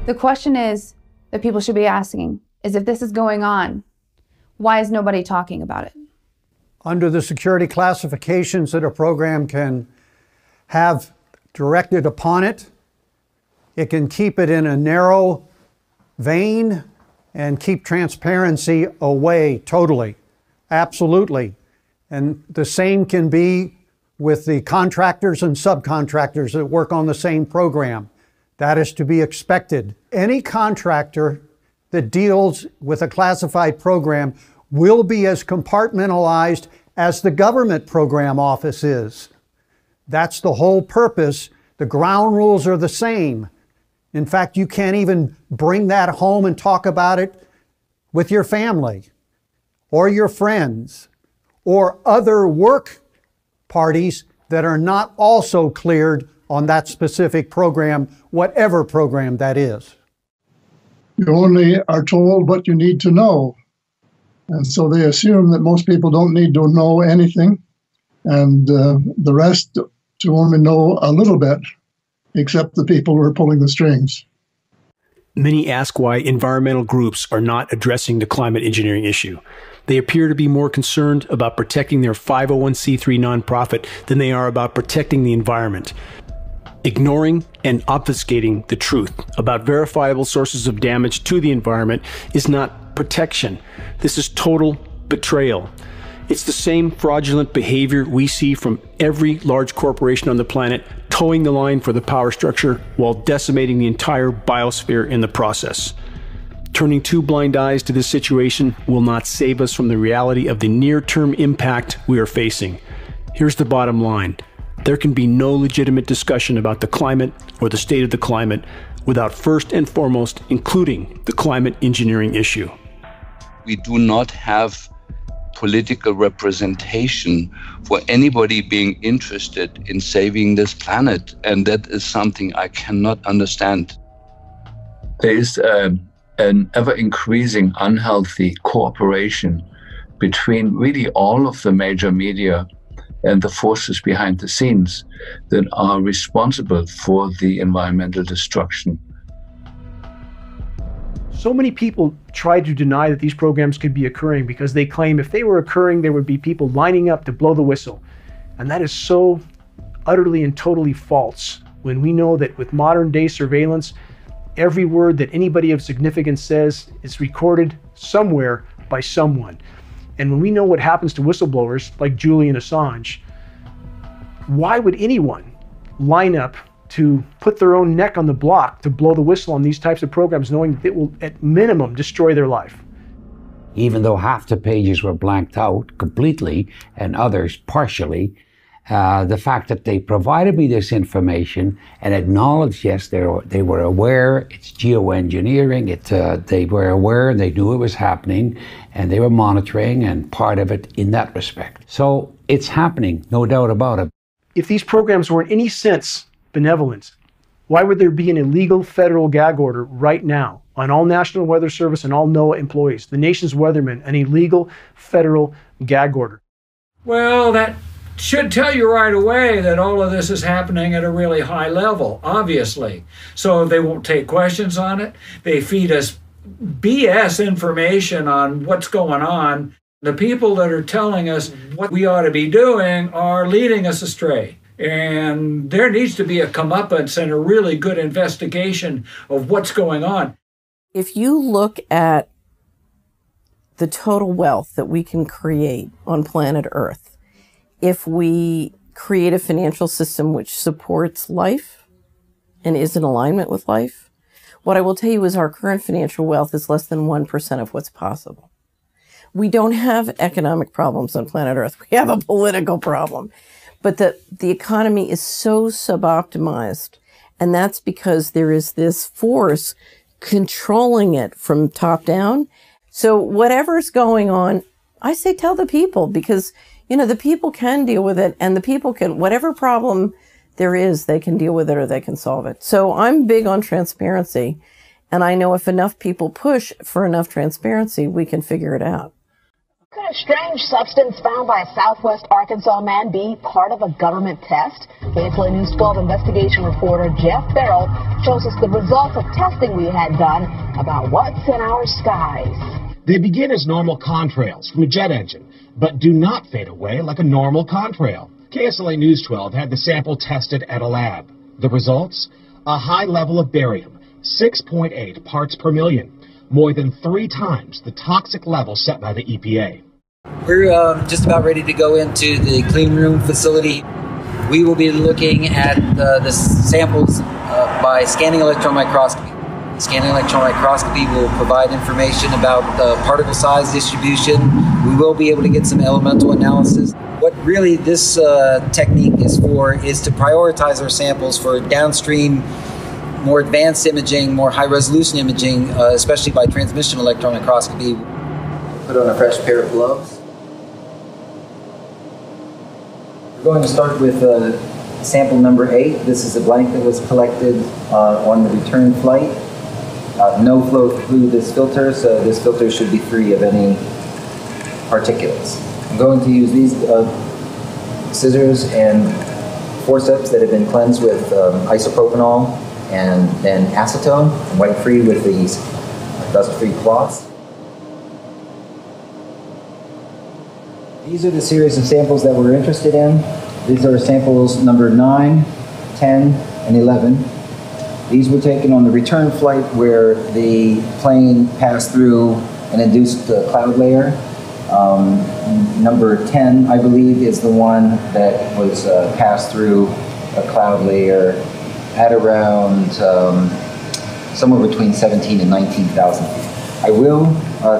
The question is, that people should be asking, is if this is going on, why is nobody talking about it? Under the security classifications that a program can have directed upon it, it can keep it in a narrow vein and keep transparency away totally, absolutely. And the same can be with the contractors and subcontractors that work on the same program. That is to be expected. Any contractor that deals with a classified program will be as compartmentalized as the government program office is. That's the whole purpose. The ground rules are the same. In fact, you can't even bring that home and talk about it with your family or your friends or other work parties that are not also cleared on that specific program, whatever program that is. You only are told what you need to know. And so they assume that most people don't need to know anything, and the rest to only know a little bit, except the people who are pulling the strings. Many ask why environmental groups are not addressing the climate engineering issue. They appear to be more concerned about protecting their 501c3 nonprofit than they are about protecting the environment. Ignoring and obfuscating the truth about verifiable sources of damage to the environment is not protection. This is total betrayal. It's the same fraudulent behavior we see from every large corporation on the planet, towing the line for the power structure while decimating the entire biosphere in the process. Turning two blind eyes to this situation will not save us from the reality of the near-term impact we are facing. Here's the bottom line. There can be no legitimate discussion about the climate or the state of the climate without first and foremost including the climate engineering issue. We do not have political representation for anybody being interested in saving this planet, and that is something I cannot understand. There is an ever-increasing unhealthy cooperation between really all of the major media and the forces behind the scenes that are responsible for the environmental destruction. So many people try to deny that these programs could be occurring because they claim if they were occurring, there would be people lining up to blow the whistle. And that is so utterly and totally false when we know that with modern day surveillance, every word that anybody of significance says is recorded somewhere by someone. And when we know what happens to whistleblowers like Julian Assange, why would anyone line up to put their own neck on the block to blow the whistle on these types of programs, knowing that it will at minimum destroy their life? Even though half the pages were blanked out completely and others partially, the fact that they provided me this information and acknowledged, yes, they were aware, it's geoengineering, they were aware, they knew it was happening, and they were monitoring and part of it in that respect. So it's happening, no doubt about it. If these programs were in any sense benevolent, why would there be an illegal federal gag order right now on all National Weather Service and all NOAA employees, the nation's weathermen, an illegal federal gag order? Well, that should tell you right away that all of this is happening at a really high level, obviously. So they won't take questions on it. They feed us BS information on what's going on. The people that are telling us what we ought to be doing are leading us astray. And there needs to be a comeuppance and a really good investigation of what's going on. If you look at the total wealth that we can create on planet Earth, if we create a financial system which supports life and is in alignment with life, what I will tell you is our current financial wealth is less than 1% of what's possible. We don't have economic problems on planet Earth. We have a political problem. But the economy is so suboptimized, and that's because there is this force controlling it from top down. So whatever's going on, I say tell the people, because you know, the people can deal with it, and the people can, whatever problem there is, they can deal with it or they can solve it. So I'm big on transparency, and I know if enough people push for enough transparency, we can figure it out. Could a strange substance found by a Southwest Arkansas man be part of a government test? KSLA News 12 investigation reporter Jeff Farrell shows us the results of testing we had done about what's in our skies. They begin as normal contrails from a jet engine, but do not fade away like a normal contrail. KSLA News 12 had the sample tested at a lab. The results? A high level of barium, 6.8 parts per million, more than 3 times the toxic level set by the EPA. We're just about ready to go into the clean room facility. We will be looking at the samples by scanning electron microscopy. Scanning electron microscopy will provide information about the particle size distribution. We will be able to get some elemental analysis. What really this technique is for is to prioritize our samples for downstream, more advanced imaging, more high-resolution imaging, especially by transmission electron microscopy. Put on a fresh pair of gloves. We're going to start with sample number 8. This is a blank that was collected on the return flight. No flow through this filter, so this filter should be free of any particulates. I'm going to use these scissors and forceps that have been cleansed with isopropanol and then acetone, and wipe free with these dust-free cloths. These are the series of samples that we're interested in. These are samples number 9, 10, and 11. These were taken on the return flight where the plane passed through an induced cloud layer. Number 10, I believe, is the one that was passed through a cloud layer at around somewhere between 17 and 19,000 feet. I will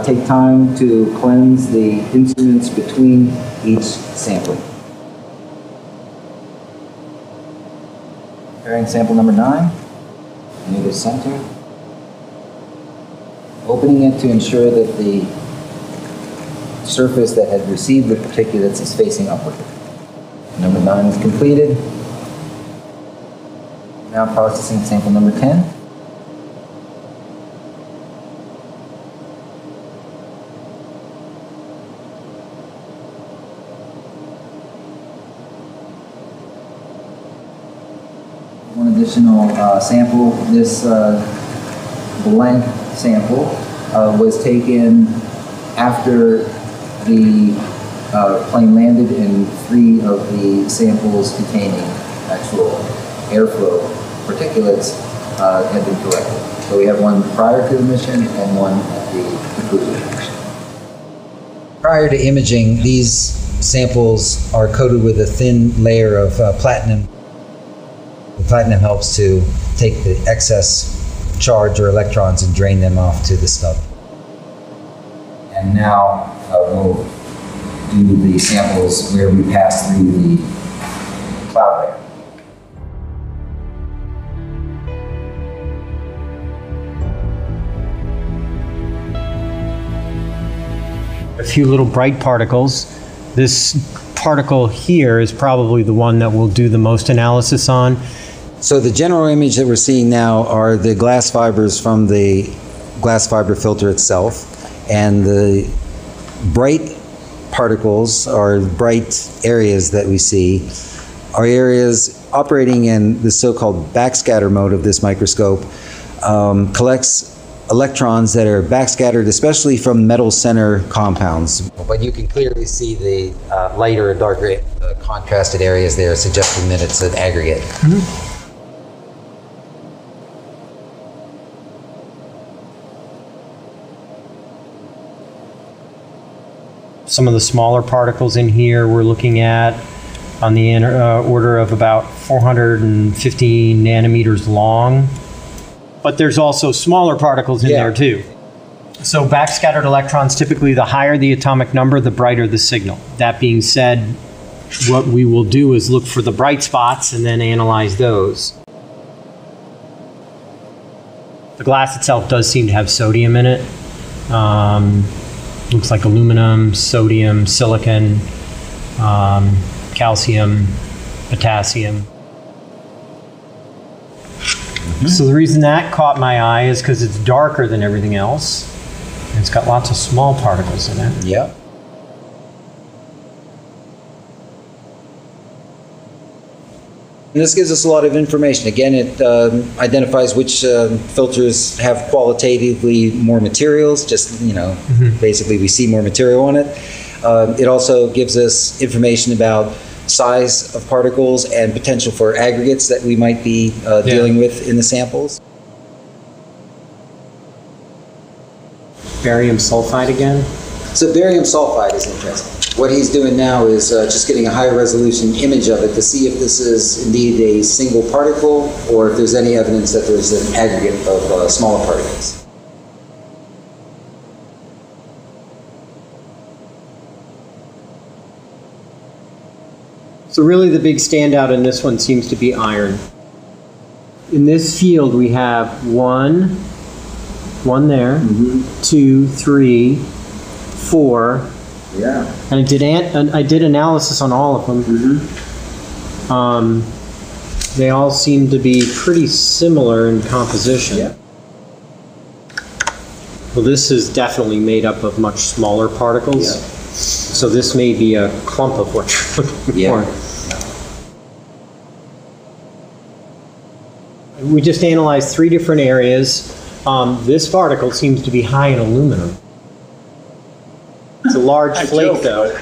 take time to cleanse the instruments between each sampling. Preparing sample number 9, near the center. Opening it to ensure that the surface that had received the particulates is facing upward. Number 9 is completed. Now processing sample number 10. One additional sample. This blank sample was taken after the plane landed, and 3 of the samples containing actual airflow particulates had been collected. So we have one prior to the mission and one at the conclusion of the mission. Prior to imaging, these samples are coated with a thin layer of platinum. The platinum helps to take the excess charge or electrons and drain them off to the stub. And now we'll do the samples where we pass through the cloud layer. A few little bright particles. This particle here is probably the one that we'll do the most analysis on. So the general image that we're seeing now are the glass fibers from the glass fiber filter itself, and the bright particles or bright areas that we see are areas operating in the so-called backscatter mode of this microscope. Collects electrons that are backscattered, especially from metal center compounds. But you can clearly see the lighter and darker contrasted areas there, suggesting that it's an aggregate. Mm-hmm. Some of the smaller particles in here we're looking at on the order of about 450 nanometers long. But there's also smaller particles in there too. So backscattered electrons, typically the higher the atomic number, the brighter the signal. That being said, what we will do is look for the bright spots and then analyze those. The glass itself does seem to have sodium in it. Looks like aluminum, sodium, silicon, calcium, potassium. So the reason that caught my eye is because it's darker than everything else. And it's got lots of small particles in it. Yep. And this gives us a lot of information. Again, it identifies which filters have qualitatively more materials, just, basically we see more material on it. It also gives us information about size of particles and potential for aggregates that we might be dealing with in the samples. Barium sulfide again? So barium sulfide is interesting. What he's doing now is just getting a high resolution image of it to see if this is indeed a single particle or if there's any evidence that there's an aggregate of smaller particles. So really the big standout in this one seems to be iron. In this field we have one there, 2, 3, 4. Yeah. And I did analysis on all of them. They all seem to be pretty similar in composition. Yeah. Well, this is definitely made up of much smaller particles. Yeah. So this may be a clump of what you're looking for. We just analyzed 3 different areas. This particle seems to be high in aluminum. It's a large flake, though.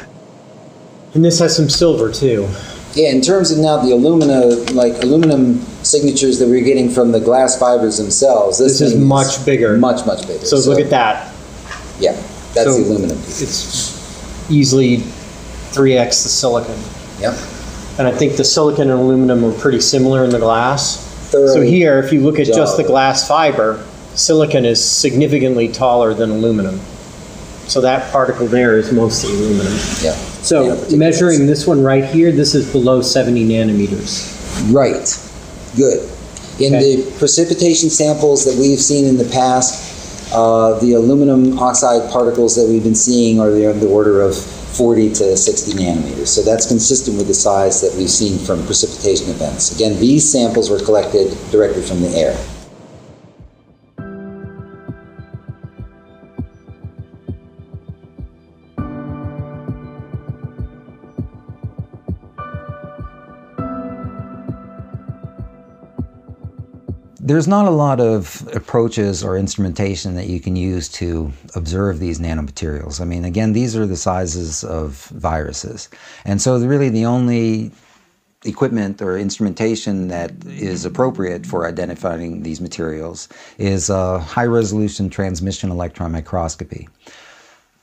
And this has some silver, too. Yeah, in terms of now the aluminum signatures that we're getting from the glass fibers themselves, this is much bigger. Much bigger. So look at that. Yeah, that's the aluminum piece. It's easily 3x the silicon. Yep. And I think the silicon and aluminum are pretty similar in the glass. So here, if you look at just the glass fiber, silicon is significantly taller than aluminum. So that particle there is mostly aluminum. Yeah. So measuring this one right here, this is below 70 nanometers. Right. Good. In the precipitation samples that we've seen in the past, the aluminum oxide particles that we've been seeing are on the order of 40 to 60 nanometers. So that's consistent with the size that we've seen from precipitation events. Again, these samples were collected directly from the air. There's not a lot of approaches or instrumentation that you can use to observe these nanomaterials. I mean, again, these are the sizes of viruses. And so really the only equipment or instrumentation that is appropriate for identifying these materials is high-resolution transmission electron microscopy.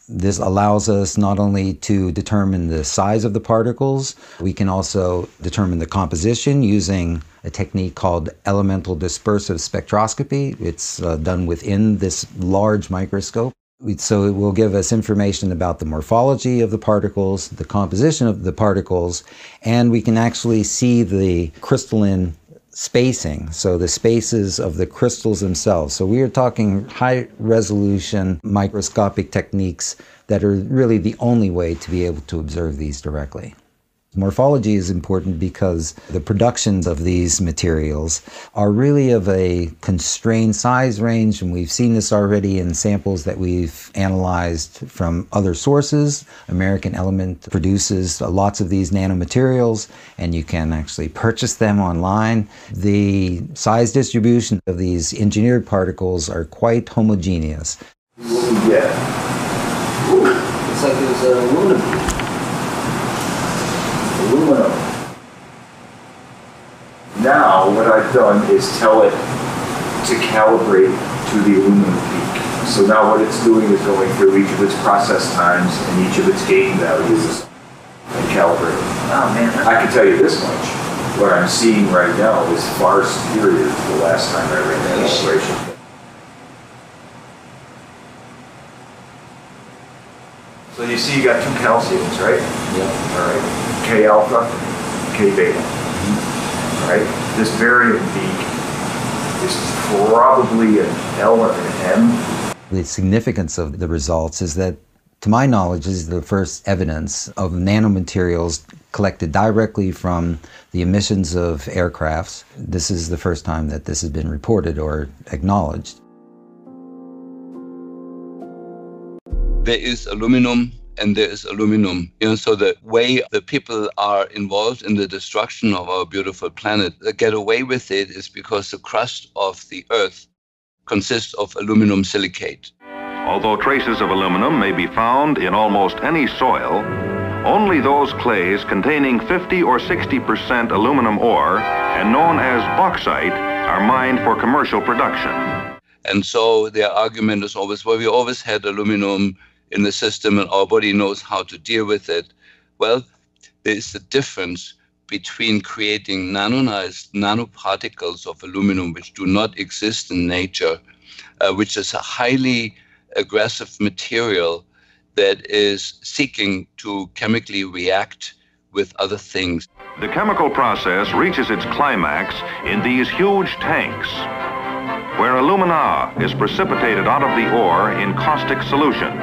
This allows us not only to determine the size of the particles, we can also determine the composition using a technique called elemental dispersive spectroscopy. It's done within this large microscope. So it will give us information about the morphology of the particles, the composition of the particles, and we can actually see the crystalline spacing, so the spaces of the crystals themselves. So we are talking high resolution microscopic techniques that are really the only way to be able to observe these directly. Morphology is important because the productions of these materials are really of a constrained size range, and we've seen this already in samples that we've analyzed from other sources. American Element produces lots of these nanomaterials, and you can actually purchase them online. The size distribution of these engineered particles are quite homogeneous. Yeah. Ooh, looks like there's aluminum. Now, what I've done is tell it to calibrate to the aluminum peak. So now what it's doing is going through each of its process times and each of its gain values and calibrating. Oh man. I can tell you this much. What I'm seeing right now is far superior to the last time I ran that calibration. So you see you got 2 calciums, right? Yeah. All right. K alpha, K beta. Right? This barium peak is probably an L or an M. The significance of the results is that, to my knowledge, this is the first evidence of nanomaterials collected directly from the emissions of aircrafts. This is the first time that this has been reported or acknowledged. There is aluminum and there is aluminum. So the way the people are involved in the destruction of our beautiful planet, they get away with it is because the crust of the Earth consists of aluminum silicate. Although traces of aluminum may be found in almost any soil, only those clays containing 50 or 60% aluminum ore and known as bauxite are mined for commercial production. And so their argument is always, well, we always had aluminum in the system and our body knows how to deal with it. Well, there is a difference between creating nanoparticles of aluminum which do not exist in nature, which is a highly aggressive material that is seeking to chemically react with other things. The chemical process reaches its climax in these huge tanks, where alumina is precipitated out of the ore in caustic solution.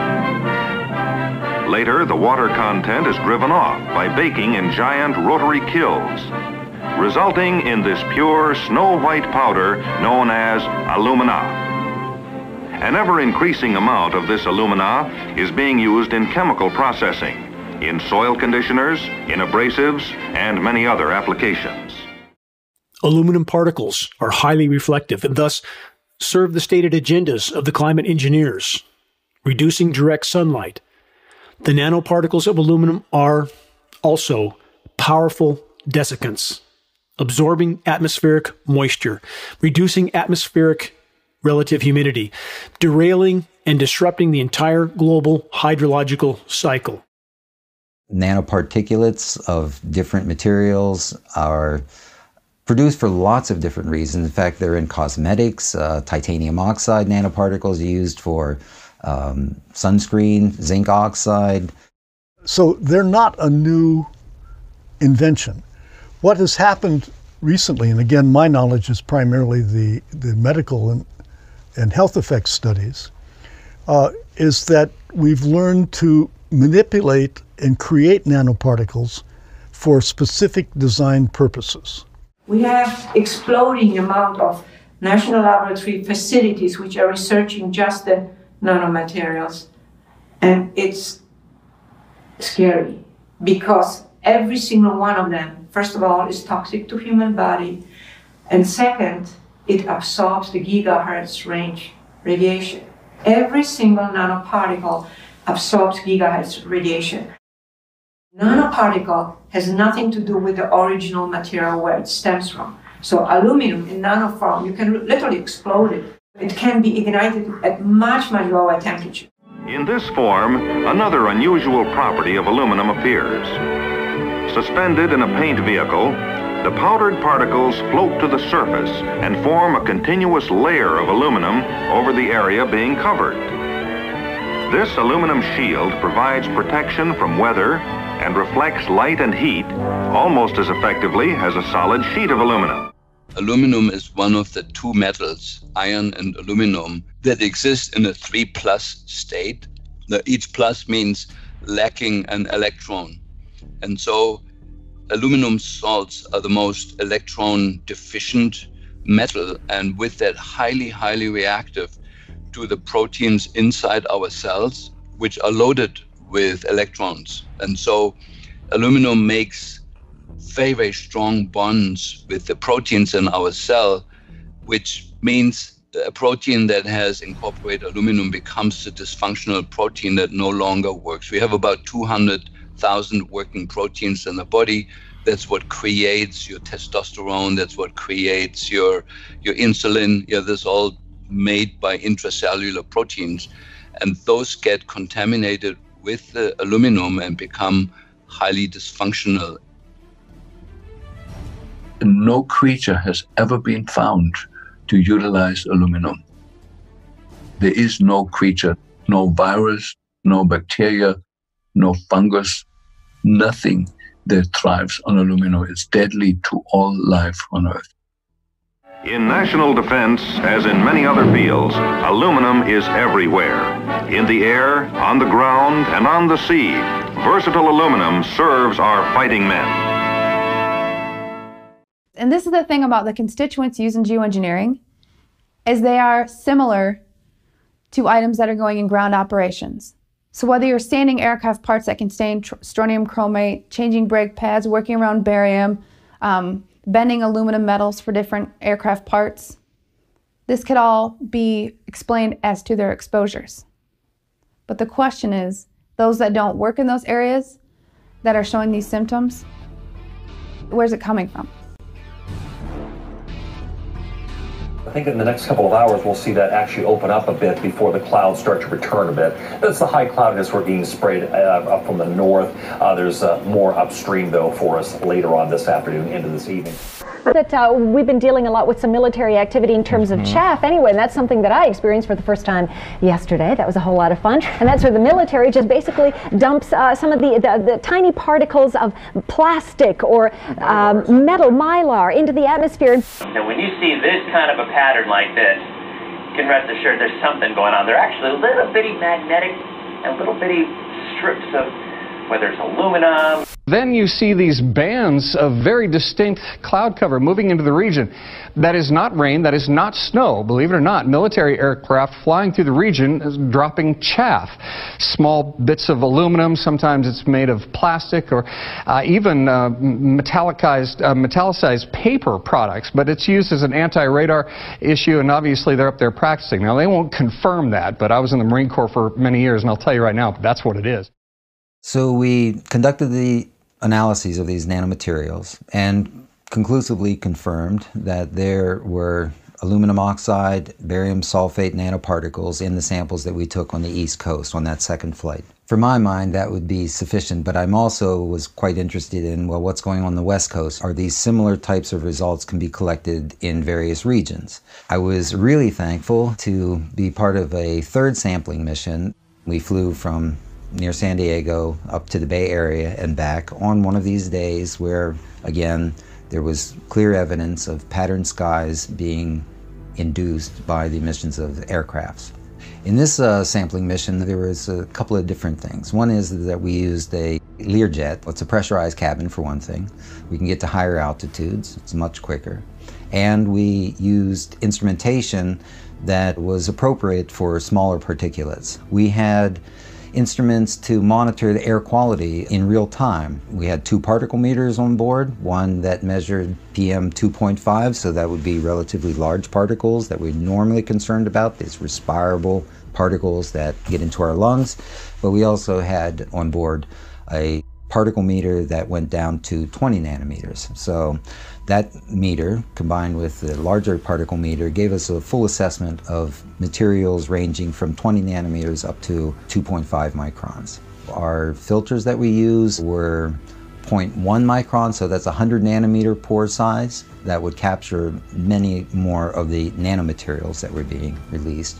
Later, the water content is driven off by baking in giant rotary kilns, resulting in this pure snow-white powder known as alumina. An ever-increasing amount of this alumina is being used in chemical processing, in soil conditioners, in abrasives, and many other applications. Aluminum particles are highly reflective and thus serve the stated agendas of the climate engineers, reducing direct sunlight. The nanoparticles of aluminum are also powerful desiccants, absorbing atmospheric moisture, reducing atmospheric relative humidity, derailing and disrupting the entire global hydrological cycle. Nanoparticulates of different materials are produced for lots of different reasons. In fact, they're in cosmetics, titanium oxide nanoparticles used for sunscreen, zinc oxide. So they're not a new invention. What has happened recently, and again, my knowledge is primarily the medical and health effects studies, is that we've learned to manipulate and create nanoparticles for specific design purposes. We have exploding amount of national laboratory facilities which are researching just the nanomaterials. And it's scary because every single one of them, first of all, is toxic to human body. And second, it absorbs the gigahertz range radiation. Every single nanoparticle absorbs gigahertz radiation. Nanoparticle has nothing to do with the original material where it stems from. So aluminum in nanoform, you can literally explode it. It can be ignited at much, much lower temperature. In this form, another unusual property of aluminum appears. Suspended in a paint vehicle, the powdered particles float to the surface and form a continuous layer of aluminum over the area being covered. This aluminum shield provides protection from weather and reflects light and heat almost as effectively as a solid sheet of aluminum. Aluminum is one of the two metals, iron and aluminum, that exist in a 3+ state. Each plus means lacking an electron. And so aluminum salts are the most electron deficient metal, and with that highly, highly reactive to the proteins inside our cells, which are loaded with electrons. And so aluminum makes very, very strong bonds with the proteins in our cell, which means a protein that has incorporated aluminum becomes a dysfunctional protein that no longer works. We have about 200,000 working proteins in the body. That's what creates your testosterone. That's what creates your insulin. This is all made by intracellular proteins. And those get contaminated with the aluminum and become highly dysfunctional. No creature has ever been found to utilize aluminum. There is no creature, no virus, no bacteria, no fungus, nothing that thrives on aluminum. It's deadly to all life on Earth. In national defense, as in many other fields, aluminum is everywhere. In the air, on the ground, and on the sea, versatile aluminum serves our fighting men. And this is the thing about the constituents used in geoengineering, is they are similar to items that are going in ground operations. So whether you're sanding aircraft parts that contain strontium chromate, changing brake pads, working around barium, bending aluminum metals for different aircraft parts, this could all be explained as to their exposures. But the question is, those that don't work in those areas that are showing these symptoms, where's it coming from? I think in the next couple of hours, we'll see that actually open up a bit before the clouds start to return a bit. That's the high cloudiness we're being sprayed up from the north. There's more upstream, though, for us later on this afternoon into this evening. That we've been dealing a lot with some military activity in terms of chaff anyway, and that's something that I experienced for the first time yesterday. That was a whole lot of fun. And that's where the military just basically dumps some of the tiny particles of plastic or metal, mylar, into the atmosphere. And when you see this kind of a pattern like this, you can rest assured there's something going on. They're actually little bitty magnetic and little bitty strips of, whether it's aluminum. Then you see these bands of very distinct cloud cover moving into the region. That is not rain, that is not snow, believe it or not. Military aircraft flying through the region is dropping chaff. Small bits of aluminum, sometimes it's made of plastic or even metallicized paper products, but it's used as an anti-radar issue, and obviously they're up there practicing. Now they won't confirm that, but I was in the Marine Corps for many years, and I'll tell you right now, that's what it is. So we conducted the analyses of these nanomaterials and conclusively confirmed that there were aluminum oxide, barium sulfate nanoparticles in the samples that we took on the East Coast on that second flight. For my mind, that would be sufficient, but I'm also was quite interested in, well, what's going on the West Coast? Are these similar types of results can be collected in various regions? I was really thankful to be part of a third sampling mission. We flew from near San Diego up to the Bay Area and back on one of these days where, again, there was clear evidence of patterned skies being induced by the emissions of aircrafts. In this sampling mission, there was a couple of different things. One is that we used a Learjet. It's a pressurized cabin, for one thing. We can get to higher altitudes. It's much quicker. And we used instrumentation that was appropriate for smaller particulates. We had instruments to monitor the air quality in real time. We had 2 particle meters on board, one that measured PM 2.5, so that would be relatively large particles that we're normally concerned about, these respirable particles that get into our lungs. But we also had on board a particle meter that went down to 20 nanometers. So that meter, combined with the larger particle meter, gave us a full assessment of materials ranging from 20 nanometers up to 2.5 microns. Our filters that we used were 0.1 micron, so that's 100 nanometer pore size. That would capture many more of the nanomaterials that were being released.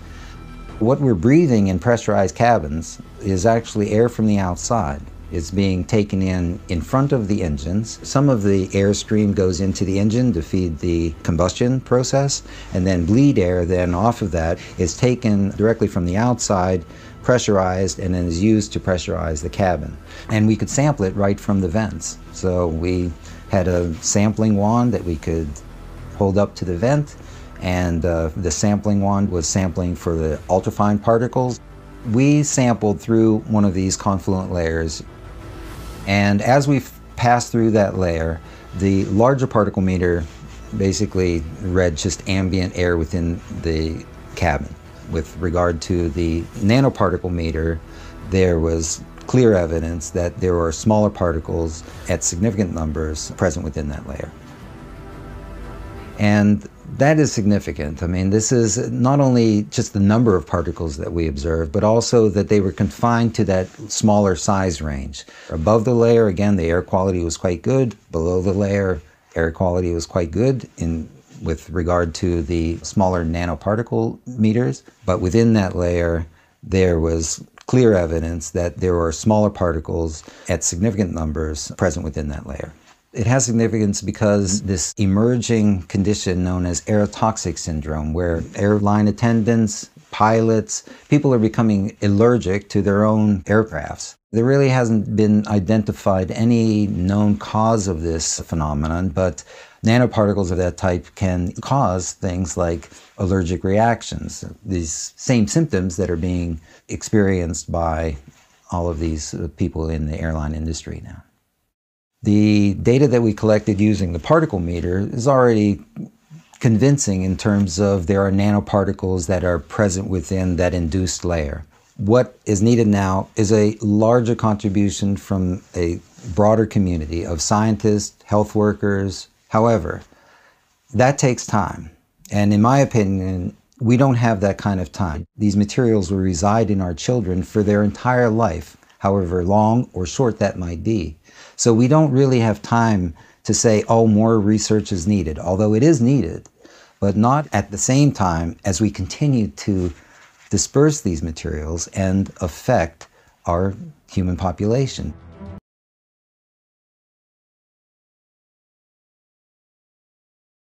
What we're breathing in pressurized cabins is actually air from the outside. It's being taken in front of the engines. Some of the airstream goes into the engine to feed the combustion process, and then bleed air then off of that is taken directly from the outside, pressurized, and then is used to pressurize the cabin. And we could sample it right from the vents. So we had a sampling wand that we could hold up to the vent, and the sampling wand was sampling for the ultrafine particles. We sampled through one of these confluent layers, and as we passed through that layer, the larger particle meter basically read just ambient air within the cabin. With regard to the nanoparticle meter, there was clear evidence that there were smaller particles at significant numbers present within that layer. And that is significant. I mean, this is not only just the number of particles that we observed, but also that they were confined to that smaller size range. Above the layer, again, the air quality was quite good. Below the layer, air quality was quite good with regard to the smaller nanoparticle meters. But within that layer, there was clear evidence that there were smaller particles at significant numbers present within that layer. It has significance because this emerging condition known as aerotoxic syndrome, where airline attendants, pilots. People are becoming allergic to their own aircrafts. There really hasn't been identified any known cause of this phenomenon, but nanoparticles of that type can cause things like allergic reactions, these same symptoms that are being experienced by all of these people in the airline industry now. The data that we collected using the particle meter is already convincing in terms of there are nanoparticles that are present within that induced layer. What is needed now is a larger contribution from a broader community of scientists, health workers. However, that takes time. And in my opinion, we don't have that kind of time. These materials will reside in our children for their entire life, however long or short that might be. So we don't really have time to say, oh, more research is needed, although it is needed, but not at the same time as we continue to disperse these materials and affect our human population.